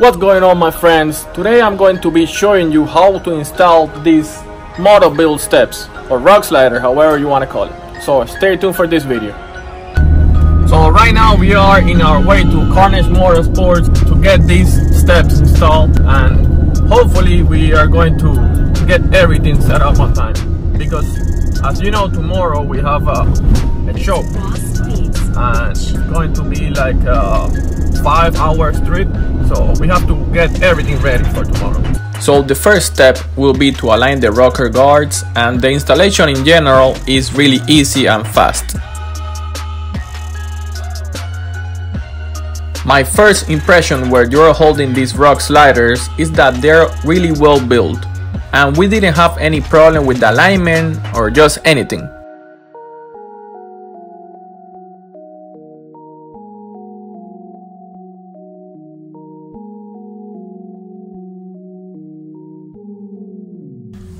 What's going on, my friends? Today I'm going to be showing you how to install these Motobilt steps or rug slider, however you want to call it. So stay tuned for this video. So right now we are in our way to Carnage Motorsports to get these steps installed, and hopefully we are going to get everything set up on time, because as you know, tomorrow we have a show and it's going to be like a 5-hour trip, so we have to get everything ready for tomorrow. So the first step will be to align the rocker guards, and the installation in general is really easy and fast. My first impression where you're holding these rug sliders is that they're really well built, and we didn't have any problem with the alignment or just anything.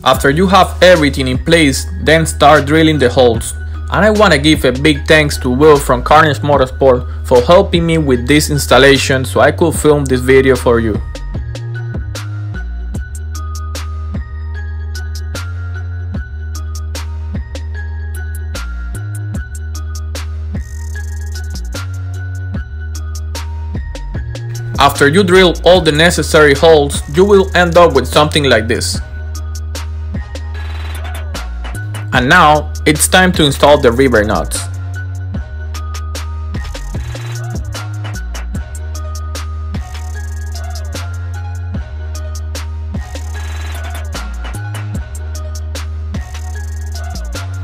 After you have everything in place, then start drilling the holes. And I want to give a big thanks to Will from Carnage Motorsport for helping me with this installation so I could film this video for you. After you drill all the necessary holes, you will end up with something like this. And now it's time to install the river nuts.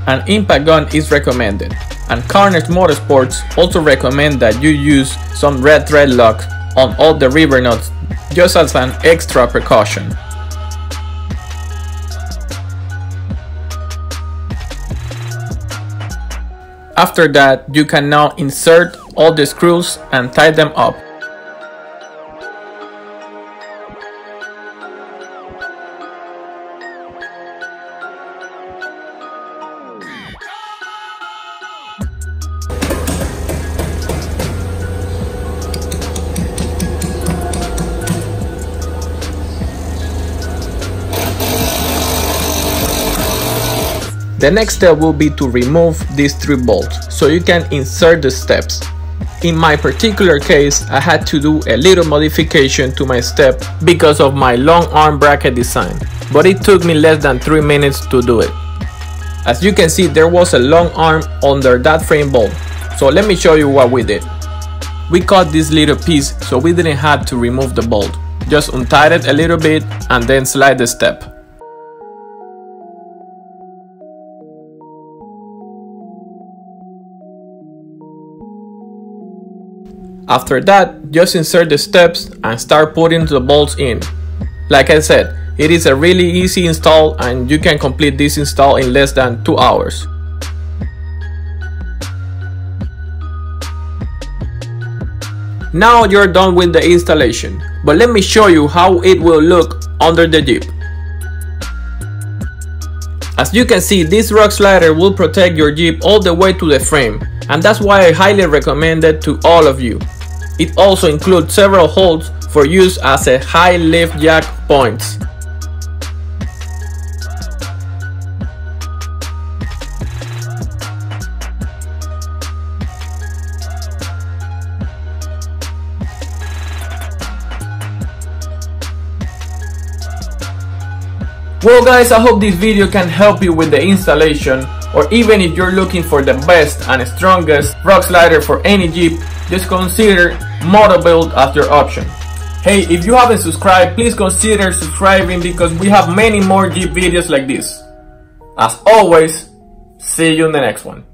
An impact gun is recommended, and Carnage Motorsports also recommend that you use some red thread lock on all the river nuts just as an extra precaution. After that, you can now insert all the screws and tie them up. The next step will be to remove these 3 bolts so you can insert the steps. In my particular case, I had to do a little modification to my step because of my long arm bracket design, but it took me less than 3 minutes to do it. As you can see, there was a long arm under that frame bolt, so let me show you what we did. We cut this little piece so we didn't have to remove the bolt. Just untie it a little bit and then slide the step. After that, just insert the steps and start putting the bolts in. Like I said, it is a really easy install and you can complete this install in less than 2 hours. Now you're done with the installation, but let me show you how it will look under the Jeep. As you can see, this rug slider will protect your Jeep all the way to the frame, and that's why I highly recommend it to all of you. It also includes several holes for use as a high lift jack points. Well guys, I hope this video can help you with the installation, or even if you're looking for the best and strongest rug slider for any Jeep, just consider Motobilt as your option. Hey, if you haven't subscribed, please consider subscribing because we have many more Jeep videos like this. As always, see you in the next one.